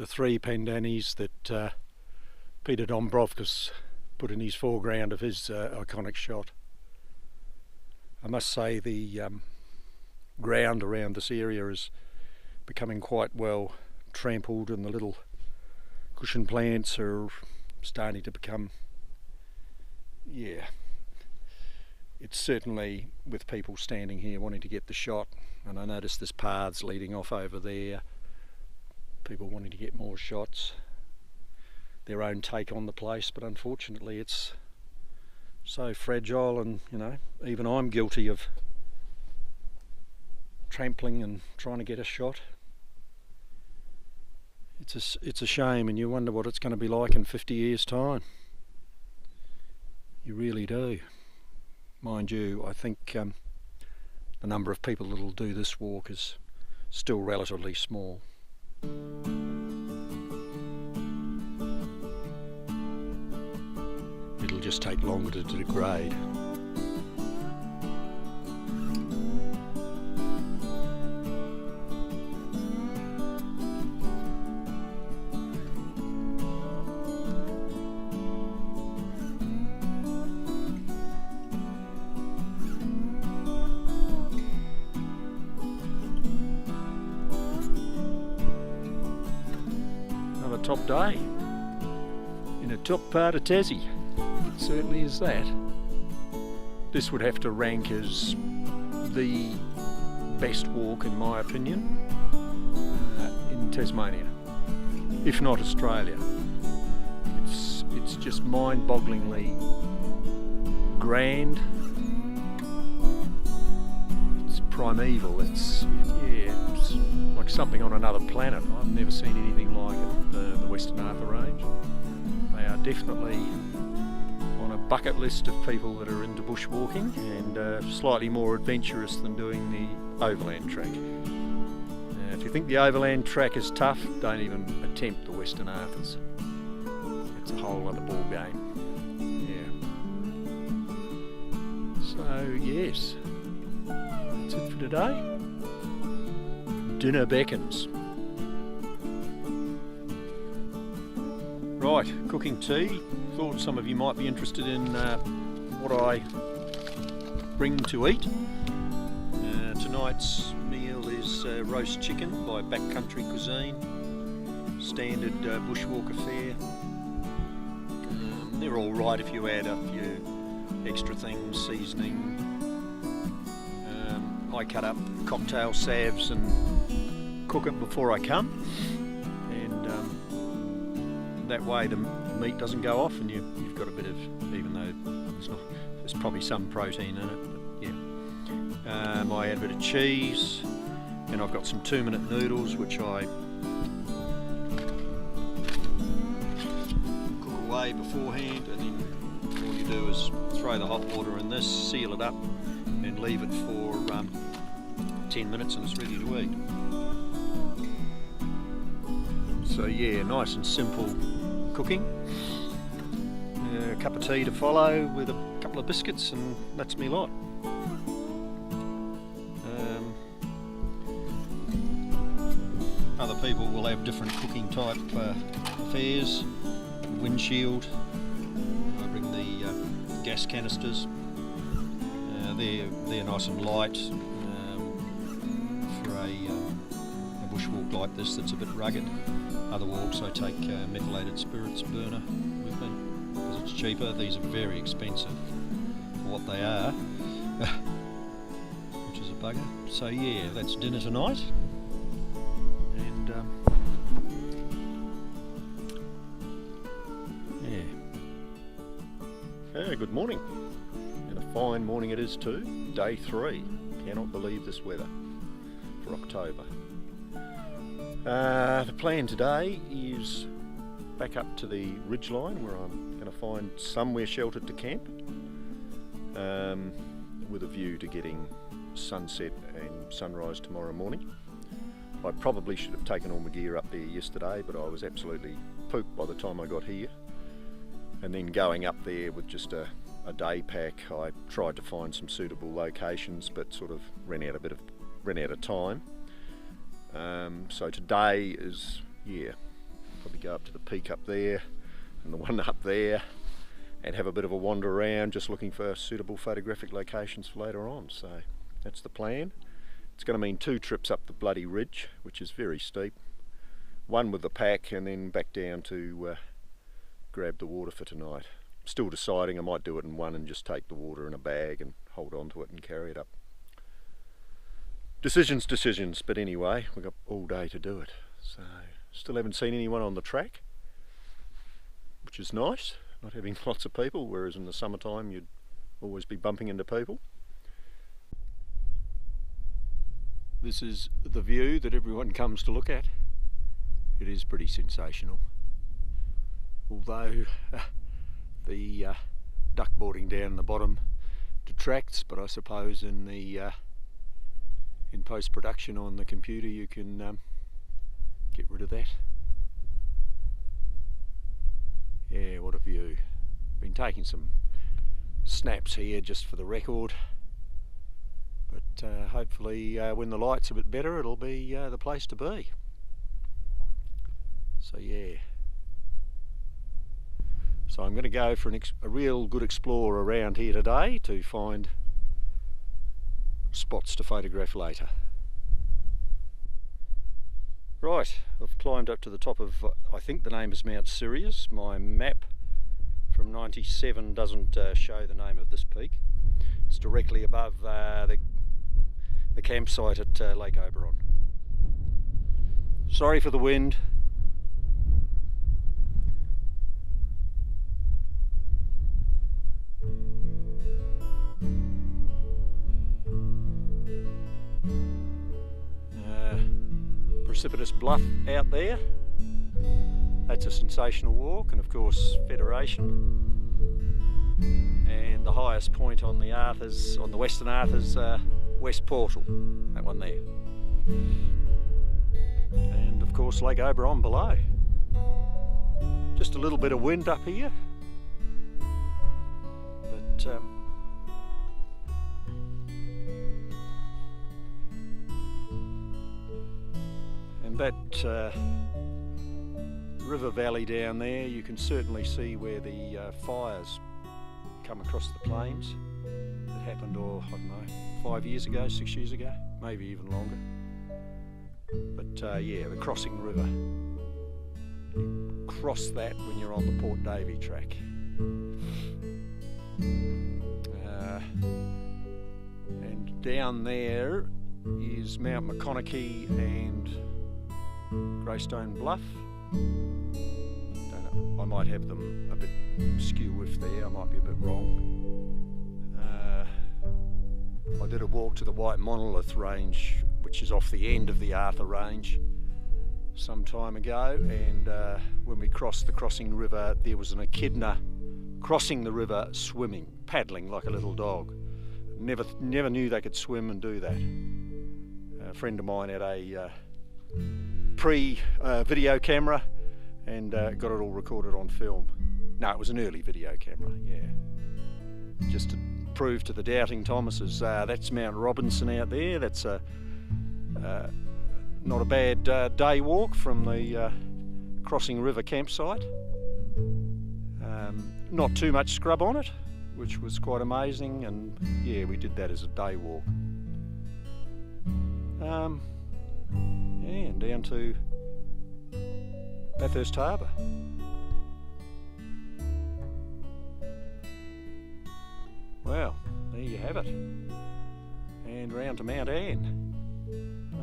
the three pandanus that Peter Dombrovskis put in his foreground of his iconic shot. I must say the ground around this area is becoming quite well trampled, and the little cushion plants are starting to become, yeah, it's certainly with people standing here wanting to get the shot. And I noticed there's paths leading off over there, people wanting to get more shots, their own take on the place, but unfortunately it's so fragile, and you know, even I'm guilty of trampling and trying to get a shot. It's a shame, and you wonder what it's going to be like in 50 years' time. You really do. Mind you, I think the number of people that will do this walk is still relatively small. It'll just take longer to degrade. Another top day in a top part of Tassie. It certainly is that. This would have to rank as the best walk, in my opinion, in Tasmania, if not Australia. It's just mind-bogglingly grand. It's primeval. It's like something on another planet. I've never seen anything like it. The Western Arthur Range. They are definitely on a bucket list of people that are into bushwalking, and slightly more adventurous than doing the overland track. If you think the overland track is tough, don't even attempt the Western Arthurs. It's a whole other ball game. Yeah. So yes, that's it for today. Dinner beckons. Right, cooking tea. Thought some of you might be interested in what I bring to eat. Tonight's meal is roast chicken by Backcountry Cuisine. Standard bushwalker fare. They're all right if you add a few extra things, seasoning. I cut up cocktail salves and cook it before I come, and that way the meat doesn't go off, and you've got a bit of, even though there's probably some protein in it, but yeah. I add a bit of cheese, and I've got some 2-minute noodles which I cook away beforehand, and then all you do is throw the hot water in this, seal it up, and leave it for 10 minutes, and it's ready to eat. So yeah, nice and simple cooking. A cup of tea to follow with a couple of biscuits, and that's me lot. Other people will have different cooking type affairs. Windshield. I bring the gas canisters. They're nice and light for a bushwalk like this that's a bit rugged. Other walks I take methylated spirits burner with me because it's cheaper. These are very expensive for what they are, which is a bugger. So yeah, that's dinner tonight. And yeah, good morning. And a fine morning it is too. Day 3. Cannot believe this weather for October. The plan today is back up to the ridgeline where I'm going to find somewhere sheltered to camp, with a view to getting sunset and sunrise tomorrow morning. I probably should have taken all my gear up there yesterday, but I was absolutely pooped by the time I got here. And then going up there with just a day pack, I tried to find some suitable locations, but sort of ran out of time. So today is, yeah, go up to the peak up there and the one up there and have a bit of a wander around, just looking for suitable photographic locations for later on. So that's the plan. It's going to mean 2 trips up the bloody ridge, which is very steep. One with the pack and then back down to grab the water for tonight. Still deciding. I might do it in one and just take the water in a bag and hold on to it and carry it up. Decisions, but anyway, we've got all day to do it. So, still haven't seen anyone on the track, which is nice, not having lots of people, whereas in the summertime you'd always be bumping into people. This is the view that everyone comes to look at. It is pretty sensational. Although the duckboarding down the bottom detracts, but I suppose in post-production on the computer you can get rid of that. Yeah, what a view. Been taking some snaps here just for the record, but hopefully when the light's a bit better it'll be the place to be. So yeah. So I'm going to go for a real good explore around here today to find spots to photograph later. Right, I've climbed up to the top of, I think the name is Mount Sirius. My map from '97 doesn't show the name of this peak. It's directly above the campsite at Lake Oberon. Sorry for the wind. Precipitous bluff out there. That's a sensational walk, and of course Federation. And the highest point on the Arthurs, on the Western Arthurs, West Portal, that one there. And of course Lake Oberon below. Just a little bit of wind up here, but and that river valley down there, you can certainly see where the fires come across the plains. It happened, I don't know, 5 years ago, 6 years ago, maybe even longer. But yeah, the crossing river. You cross that when you're on the Port Davey track. And down there is Mount McConaughey and Greystone Bluff. Don't know, I might have them a bit skew-whiffed there, I might be a bit wrong. I did a walk to the White Monolith Range, which is off the end of the Arthur Range, some time ago, and when we crossed the crossing river, there was an echidna crossing the river swimming, paddling like a little dog. Never knew they could swim and do that. A friend of mine had a pre-video camera and got it all recorded on film. No, it was an early video camera, yeah. Just to prove to the doubting Thomases, that's Mount Robinson out there. That's not a bad day walk from the Crossing River campsite. Not too much scrub on it, which was quite amazing, and yeah, we did that as a day walk. Yeah, and down to Bathurst Harbour. Well, there you have it. And round to Mount Anne,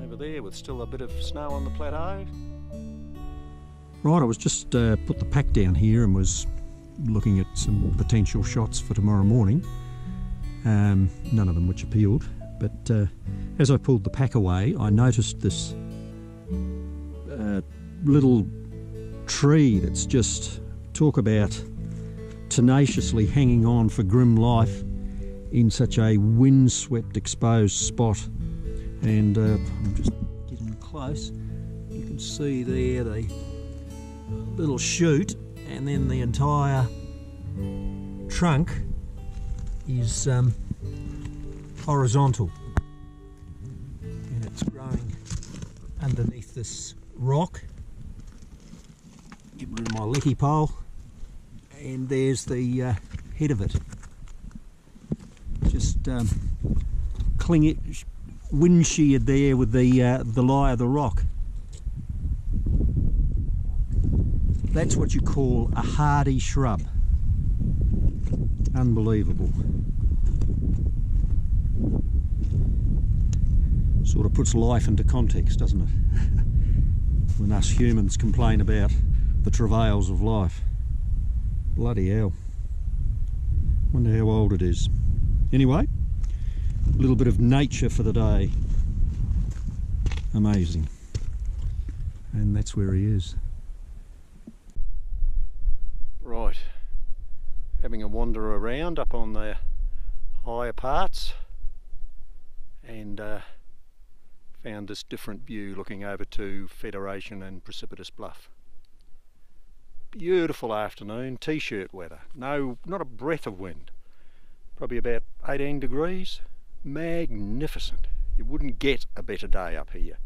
over there with still a bit of snow on the plateau. Right, I was just put the pack down here and was looking at some potential shots for tomorrow morning. None of them which appealed, but as I pulled the pack away, I noticed this little tree that's just, talk about tenaciously hanging on for grim life in such a windswept exposed spot. And I'm just getting close. You can see there the little shoot, and then the entire trunk is horizontal, and it's growing underneath this rock. Get rid of my lecky pole, and there's the head of it. Just cling it, wind sheared there with the lie of the rock. That's what you call a hardy shrub. Unbelievable. Sort of puts life into context, doesn't it? When us humans complain about the travails of life. Bloody hell. Wonder how old it is. Anyway, a little bit of nature for the day. Amazing. And that's where he is. Right, having a wander around up on the higher parts, and found this different view looking over to Federation and Precipitous Bluff. Beautiful afternoon, t-shirt weather, no, not a breath of wind, probably about 18 degrees, magnificent. You wouldn't get a better day up here,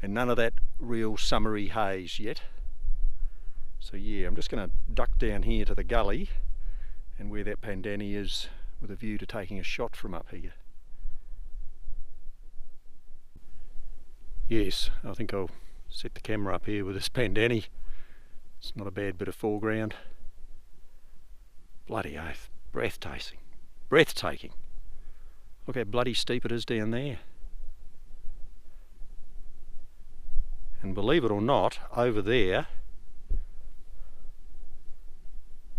and none of that real summery haze yet. So yeah, I'm just going to duck down here to the gully and where that pandani is, with a view to taking a shot from up here. Yes, I think I'll set the camera up here with this pandani. It's not a bad bit of foreground. Bloody oath, breathtaking. Breathtaking. Look how bloody steep it is down there. And believe it or not, over there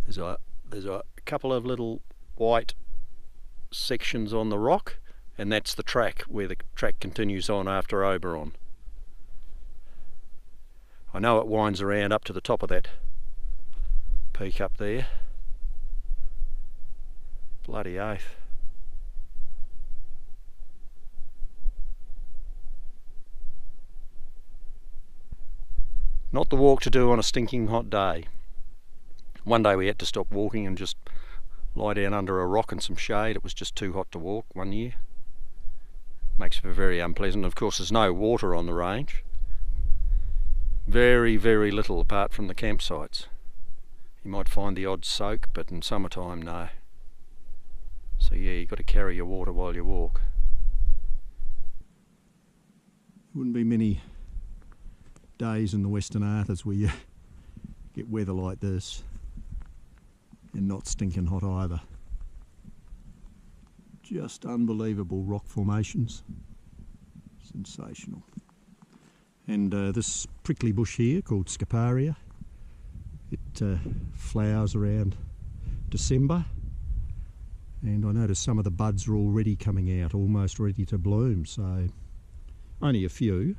there's a couple of little white sections on the rock, and that's the track where the track continues on after Oberon. I know it winds around up to the top of that peak up there. Bloody oath. Not the walk to do on a stinking hot day. One day we had to stop walking and just lie down under a rock and some shade. It was just too hot to walk one year. Makes for very unpleasant. Of course, there's no water on the range. Very, very little apart from the campsites. You might find the odd soak, but in summertime, no. So yeah, you've got to carry your water while you walk. Wouldn't be many days in the Western Arthurs where you get weather like this. And not stinking hot either. Just unbelievable rock formations. Sensational. And this prickly bush here called Scaparia, it flowers around December, and I notice some of the buds are already coming out, almost ready to bloom, so only a few,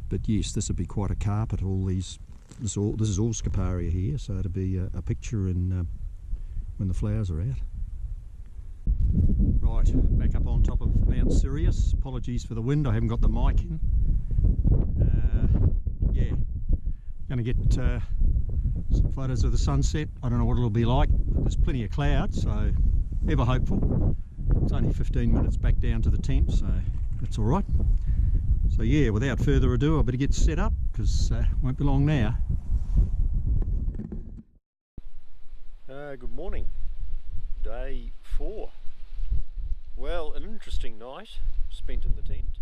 but yes, this would be quite a carpet. All these This is all Scaparia here, so it'll be a picture in when the flowers are out. Right, back up on top of Mount Sirius. Apologies for the wind, I haven't got the mic in. Yeah, going to get some photos of the sunset. I don't know what it'll be like, but there's plenty of clouds, so ever hopeful. It's only 15 minutes back down to the tent, so that's all right. So yeah, without further ado, I better get set up, because it won't be long now. Good morning. Day 4. Well, an interesting night spent in the tent.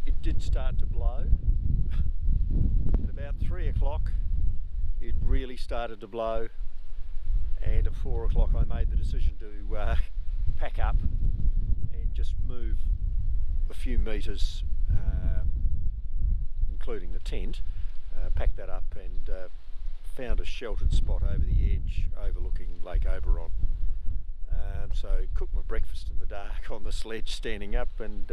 It did start to blow. At about 3 o'clock it really started to blow, and at 4 o'clock I made the decision to pack up and just move a few metres, including the tent, packed that up and found a sheltered spot over the edge overlooking Lake Oberon. So cooked my breakfast in the dark on the sledge standing up, and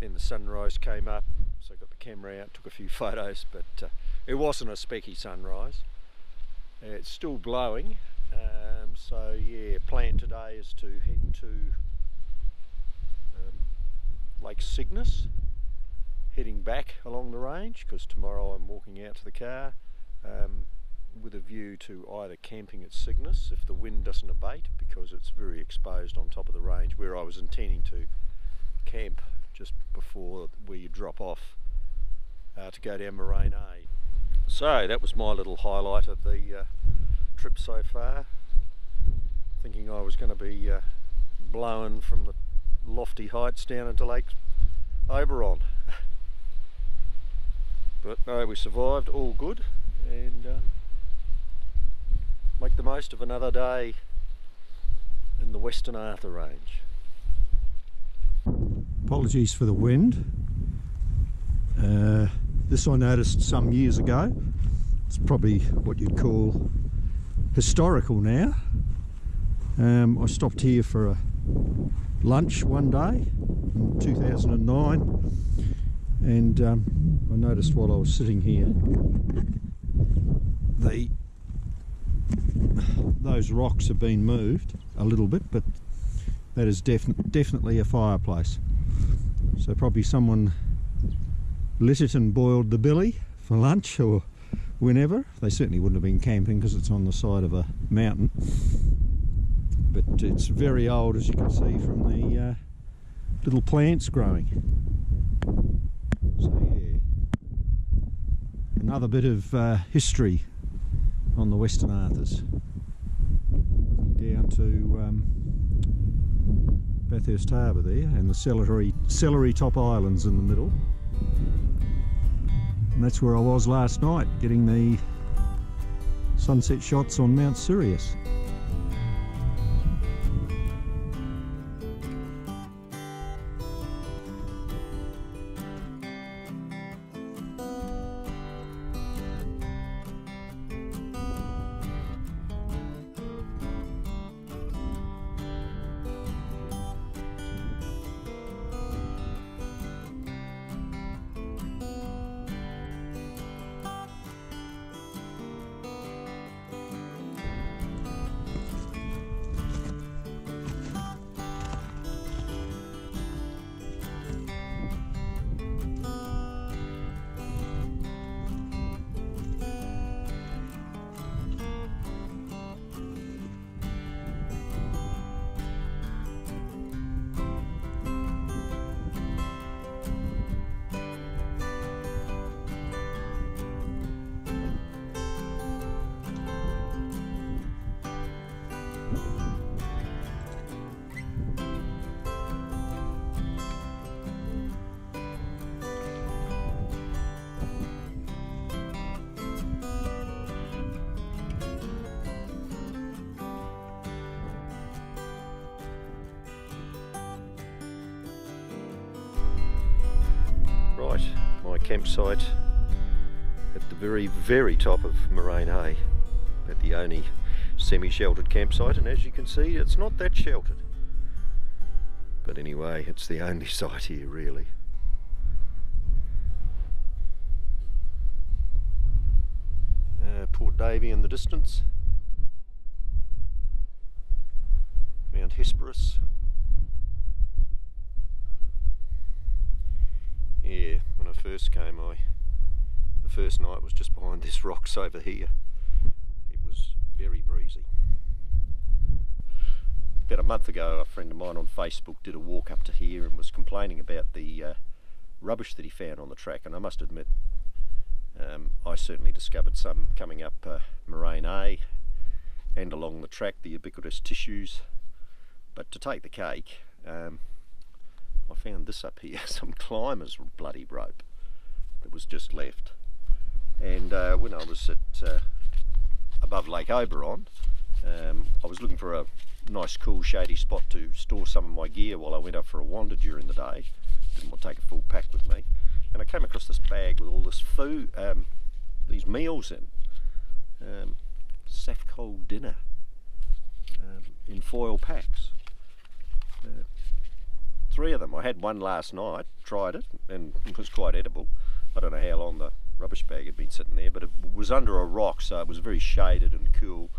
then the sunrise came up, so I got the camera out, took a few photos, but it wasn't a specky sunrise. It's still blowing, so yeah, plan today is to head to Lake Cygnus, heading back along the range, because tomorrow I'm walking out to the car with a view to either camping at Cygnus if the wind doesn't abate, because it's very exposed on top of the range, where I was intending to camp just before where you drop off to go down Moraine A. So that was my little highlight of the trip so far. Thinking I was going to be blown from the lofty heights down into Lake Oberon. But no, we survived, all good, and make the most of another day in the Western Arthur Range. Apologies for the wind. This I noticed some years ago. It's probably what you'd call historical now. I stopped here for a lunch one day in 2009, and I noticed while I was sitting here those rocks have been moved a little bit, but that is definitely a fireplace. So probably someone lit it and boiled the billy for lunch or whenever. They certainly wouldn't have been camping because it's on the side of a mountain. But it's very old, as you can see from the little plants growing. So yeah, another bit of history on the Western Arthurs. Looking down to Bathurst Harbour there, and the Celery Top Islands in the middle. And that's where I was last night, getting the sunset shots on Mount Sirius. Right, my campsite at the very top of Moraine A, but the only semi-sheltered campsite, and as you can see it's not that sheltered. But anyway, it's the only site here really. Port Davey in the distance, Mount Hesperus. Yeah, when I first came, the first night was just behind this rocks over here. It was very breezy. About a month ago, a friend of mine on Facebook did a walk up to here and was complaining about the rubbish that he found on the track, and I must admit, I certainly discovered some coming up Moraine A and along the track, the ubiquitous tissues. But to take the cake, I found this up here, some climber's bloody rope that was just left. And when I was at above Lake Oberon, I was looking for a nice cool shady spot to store some of my gear while I went up for a wander during the day. Didn't want to take a full pack with me. And I came across this bag with all this food, these meals in, Safcold dinner in foil packs. 3 of them. I had one last night, tried it, and it was quite edible. I don't know how long the rubbish bag had been sitting there, but it was under a rock, so it was very shaded and cool,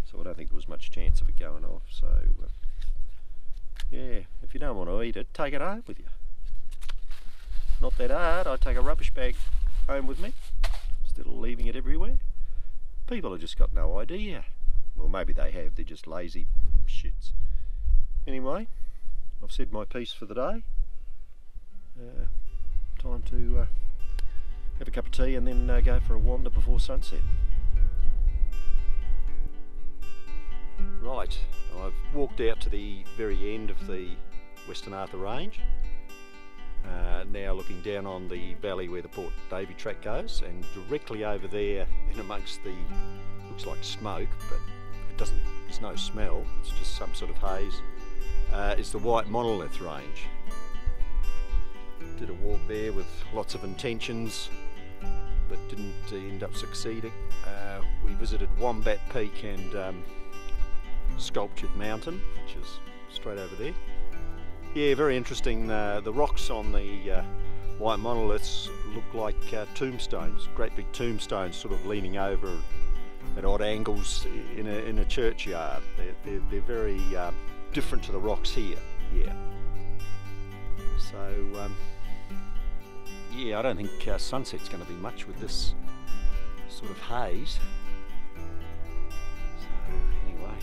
so I don't think there was much chance of it going off. So yeah, if you don't want to eat it, take it home with you. Not that hard. I take a rubbish bag home with me instead of leaving it everywhere. People have just got no idea. Well, maybe they have, they're just lazy shits. Anyway, I've said my piece for the day. Time to have a cup of tea and then go for a wander before sunset. Right, I've walked out to the very end of the Western Arthur Range, now looking down on the valley where the Port Davey track goes, and directly over there in amongst the, looks like smoke, but it doesn't, there's no smell, it's just some sort of haze, is the White Monolith Range. Did a walk there with lots of intentions, but didn't end up succeeding. We visited Wombat Peak and Sculptured Mountain, which is straight over there. Yeah, very interesting. The rocks on the White Monoliths look like tombstones, great big tombstones sort of leaning over at odd angles in a churchyard. They're very different to the rocks here. Yeah. So, yeah, I don't think sunset's going to be much with this sort of haze. So, anyway,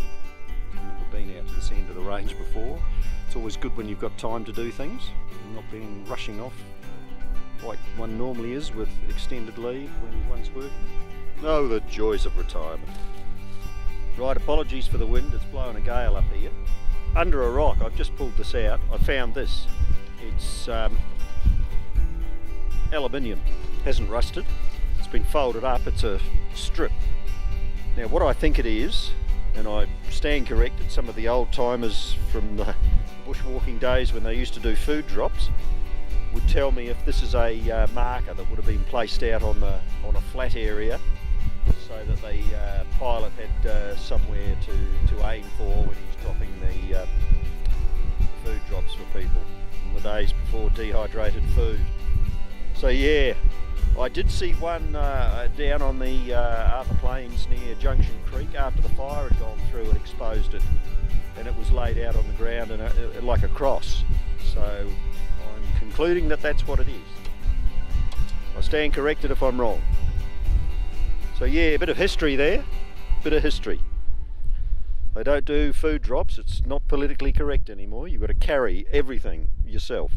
I've never been out to this end of the range before. It's always good when you've got time to do things, and not being rushing off like one normally is with extended leave when one's working. Oh, the joys of retirement. Right, apologies for the wind, it's blowing a gale up here. Under a rock, I've just pulled this out, I found this. It's aluminium, hasn't rusted, it's been folded up, it's a strip. Now what I think it is, and I stand corrected, some of the old timers from the bushwalking days when they used to do food drops would tell me if this is a marker that would have been placed out on a flat area so that the pilot had somewhere to aim for when he's dropping the food drops for people in the days before dehydrated food. So yeah, I did see one down on the Arthur Plains near Junction Creek after the fire had gone through and exposed it, and it was laid out on the ground and like a cross. So I'm concluding that that's what it is. I stand corrected if I'm wrong. So yeah, a bit of history there, bit of history. They don't do food drops, it's not politically correct anymore, you've got to carry everything yourself.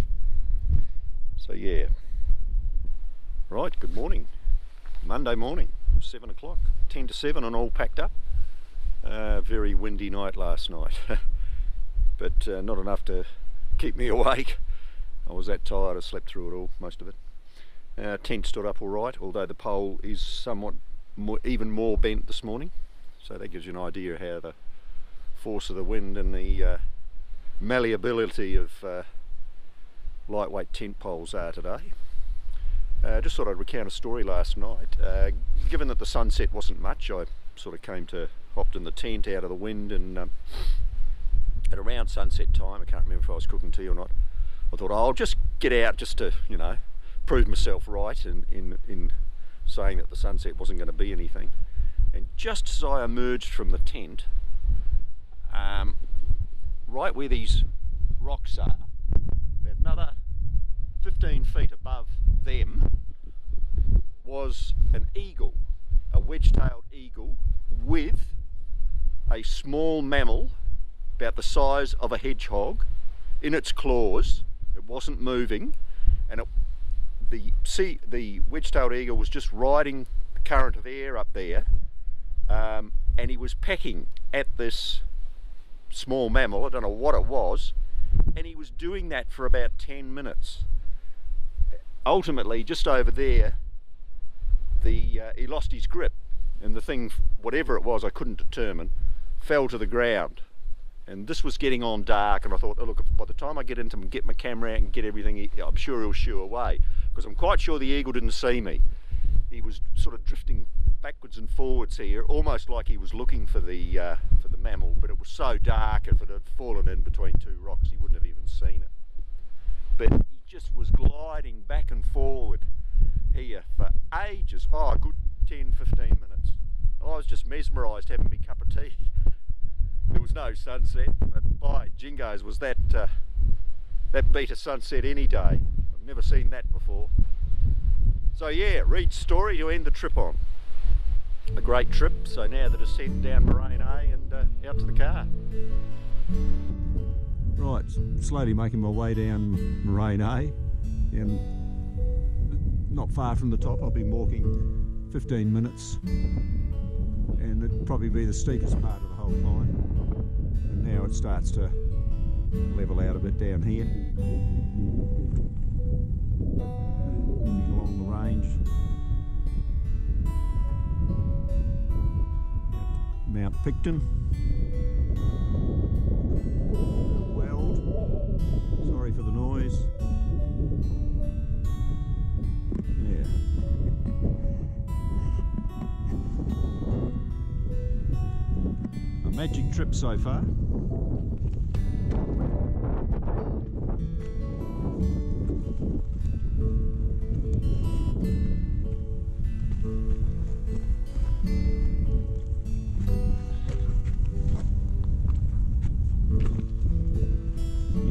So yeah. Right, good morning. Monday morning, 7 o'clock, 10 to 7 and all packed up. Very windy night last night, but not enough to keep me awake. I was that tired I slept through it all, most of it. Tent stood up all right, although the pole is somewhat even more bent this morning, so that gives you an idea how the force of the wind and the malleability of lightweight tent poles are today. Just thought I'd recount a story last night. Given that the sunset wasn't much, I sort of hopped in the tent out of the wind, and at around sunset time, I can't remember if I was cooking tea or not, I thought I'll just get out just to, you know, prove myself right in saying that the sunset wasn't going to be anything. And just as I emerged from the tent, right where these rocks are, about another 15 feet above them, was an eagle, a wedge-tailed eagle with a small mammal about the size of a hedgehog in its claws. It wasn't moving, and the wedge-tailed eagle was just riding the current of air up there, and he was pecking at this small mammal. I don't know what it was, and he was doing that for about 10 minutes. Ultimately, just over there, he lost his grip, and the thing, whatever it was, I couldn't determine, fell to the ground. And this was getting on dark, and I thought, oh look, by the time I get into him and get my camera out and get everything, I'm sure he'll shoo away, because I'm quite sure the eagle didn't see me. He was sort of drifting backwards and forwards here, almost like he was looking for the mammal, but it was so dark, if it had fallen in between two rocks, he wouldn't have even seen it. But he just was gliding back and forward here for ages, a good 10-15 minutes. I was just mesmerised having my cup of tea. There was no sunset, but by jingoes was that beat a sunset any day. I've never seen that before. So yeah, Reed's story to end the trip on. A great trip, so now the descent down Moraine A and out to the car. Right, slowly making my way down Moraine A, and not not far from the top. I've been walking 15 minutes and it'd probably be the steepest part of the whole climb. And now it starts to level out a bit down here. Moving along the range. Mount Picton. Weld. Sorry for the noise. Yeah. A magic trip so far.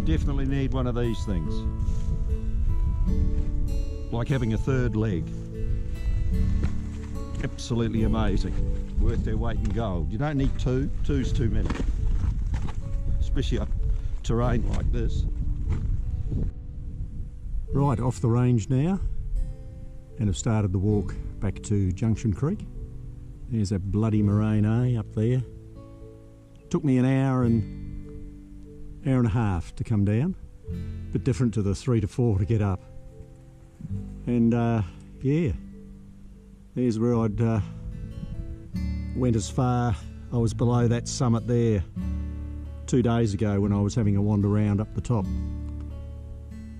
Definitely need one of these things. Like having a third leg. Absolutely amazing. Worth their weight in gold. You don't need two. Two's too many. Especially up terrain like this. Right, off the range now. And have started the walk back to Junction Creek. There's that bloody Moraine A up there. Took me an hour and a half to come down, bit different to the 3 to 4 to get up. And yeah, there's where I'd went as far. I was below that summit there 2 days ago when I was having a wander around up the top.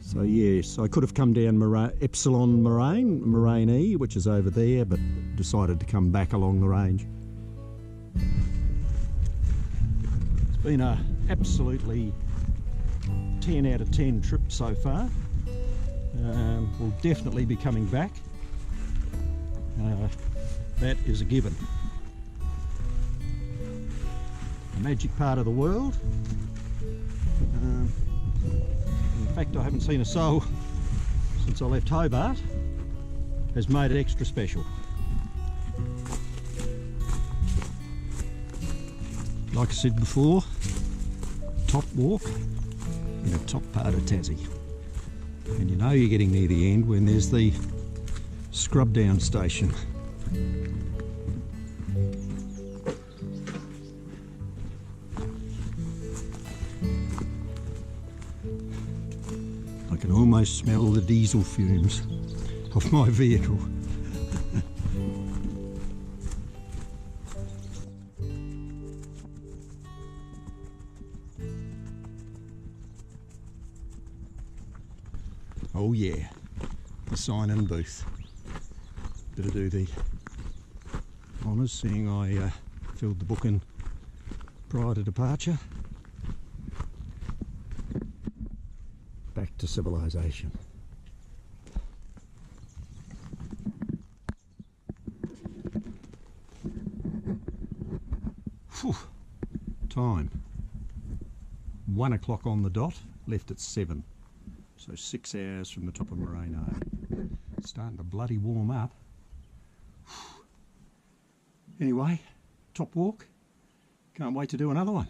So yes, I could have come down Epsilon Moraine E, which is over there, but decided to come back along the range. It's been a absolutely 10 out of 10 trip so far. We'll definitely be coming back. That is a given. A magic part of the world. In fact, I haven't seen a soul since I left Hobart. Has made it extra special. Like I said before, top walk in the top part of Tassie. And you know you're getting near the end when there's the scrub down station. I can almost smell the diesel fumes of my vehicle. Oh yeah, the sign-in booth. Better do the honours, seeing I filled the book in prior to departure. Back to civilization. Whew. Time. 1 o'clock on the dot, left at 7. So 6 hours from the top of Moraine A. It's starting to bloody warm up. Anyway, top walk. Can't wait to do another one.